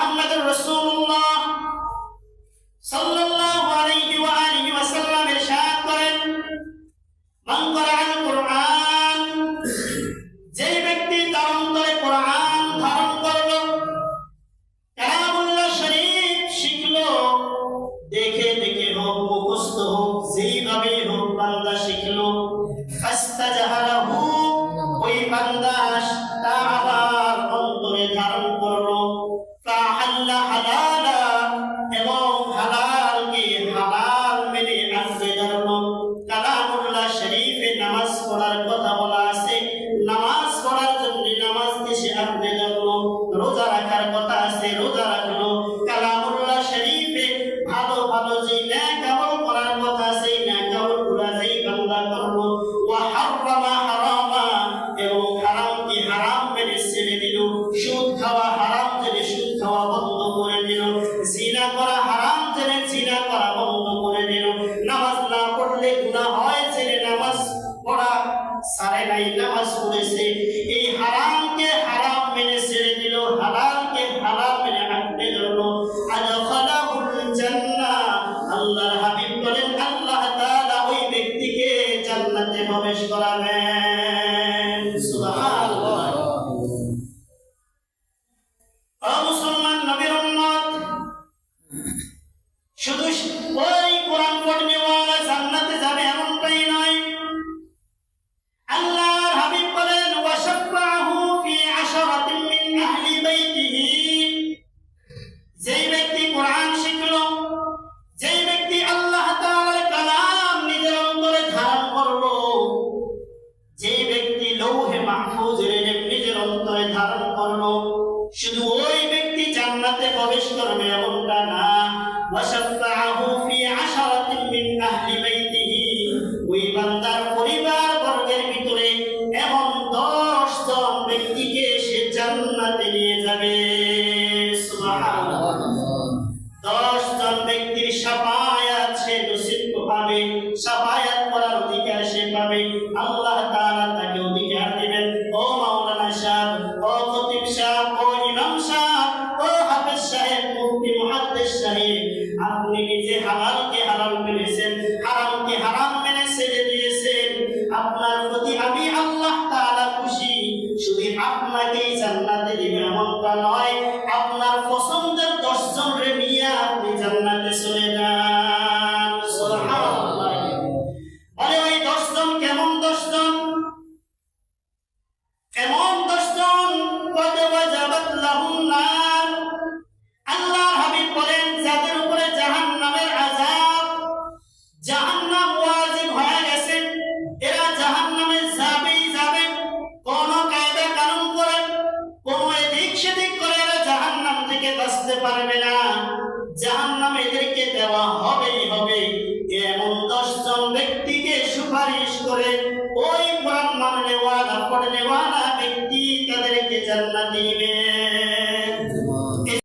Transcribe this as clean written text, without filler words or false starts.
মুহাম্মদুর রাসূলুল্লাহ সাল্লাল্লাহু আলাইহি ওয়া আলিহি ওয়াসাল্লাম ইরশাদ করেন, মান ক্বারাআল কুরআন, যে ব্যক্তি তার অন্তরে কোরআন ধারণ করলো, কালামুল্লাহ শরীফ শিখলো, দেখে দেখে হোক, মুখস্থ হোক, যেইভাবে হোক বান্দা শিখলো, ফাস্তাজহারাহু, ওই বান্দা তা আবার অন্তরে ধারণ করলো, ফাহাল্লা হালালা, এবং হালালকে হালাল মেনে আঁকড়ে ধরলো। কালামুল্লাহ শরীফে নামাজ পড়ার কথা বলা আছে, নামাজ পড়ার জন্য নামাজ দেশে আঁকড়ে ধরলো। রোজা রাখার কথা আছে, রোজা রাখলো। কালামুল্লাহ শরীফে ভালো ভালো যে নেক আমল করার কথা আছে, নেক আমলগুলো যেই বান্দা করলো। ওয়া হারামা হারামা, এবং হারামকে হারাম মেনে ছেড়ে দিল। সুদ খাওয়া হারাম জেনে সুদ খাওয়া বন্ধ করে দিল। জিনা করা হারাম জেনে জিনা করা বন্ধ করে দিল। নামাজ না পড়লে গুনাহ হয় জেনে নামাজ পড়া সারে নাই, নামাজ পড়েছে। এই হারামকে হারাম মেনে ছেড়ে দিল, হালালকে হালাল মেনে আঁকড়ে ধরলো। আদখালাহুল জান্নাহ, আল্লাহর হাবিব বলেন আল্লাহ তাআলা ওই ব্যক্তিকে জান্নাতে প্রবেশ করাবেন। সুবহানাল্লাহ। ও মুসলমান নবীর উম্মত, শুধু ওই কোরআন পড়নেওয়ালা জান্নাতে যাবে এমনটাই নয়। আল্লাহর হাবিব বলেন ওয়াশাফাহু ফি আশরাতিন মিন আহলি বাইতিহি, যেই ব্যক্তি কোরআন শিখলো, যেই ব্যক্তি আল্লাহ তাআলার কালাম নিজের অন্তরে ধারণ করলো, যেই ব্যক্তি লৌহে মাহফুজের ইলম নিজের অন্তরে ধারণ করলো, শুধু ওই ব্যক্তি জান্নাতে প্রবেশ করবে এমনটা না। ওয়াশাফাহু ফি আশরাতিন মিন আহলি বাইতিহি, ওই বান্দার পরিবার বর্গের ভিতরে এমন 10 জন ব্যক্তিকে সে জান্নাতে নিয়ে যাবে। সুবহানাল্লাহ। 10 জন ব্যক্তির শাফায়াত সে নসিব পাবে, শাফায়াত করার অধিকার সে পাবে। আল্লাহ তাআলা তাকে অধিকার দিবেন। ও মাওলানা সাহেব, ও খতিব সাহেব, ও ইমাম সাহেব, ও হাফেজ সাহেব, মুফতি মুহাদ্দিস সাহেব, আপনি নিজে হালালকে হালাল মেনেছেন, হারামকে হারাম মেনে ছেড়ে দিয়েছেন। আপনার প্রতি আমি আল্লাহ তাআলা খুশি। শুধু আপনাকেই জান্নাতে দিবেন এমনটা নয়, আপনার পছন্দের 10 জনরে নিয়ে আপনি জান্নাতে চলে যান। সুবহানাল্লাহ। বলে ওই 10 জন কেমন 10 জন? এমন 10 জন কদ ওয়াজাবাত লাহুম নার, আল্লাহর হাবিব বলেন যাদের উপরে জাহান্নামের আযাব, জাহান্নাম ওয়াজিব হয়ে গেছে, এরা জাহান্নামে যাবেই যাবে। কোন কায়দা কানুন করে, কোন এদিক সেদিক করে এরা জাহান্নাম থেকে বাঁচতে পারবে না, জাহান্নাম এদেরকে দেওয়া হবেই হবে। এমন 10 জন ব্যক্তিকে সুপারিশ করে ওই কোরআন মাননেওয়ালা পড়নেওয়ালা ব্যক্তি তাদেরকে জান্নাতে দিবে।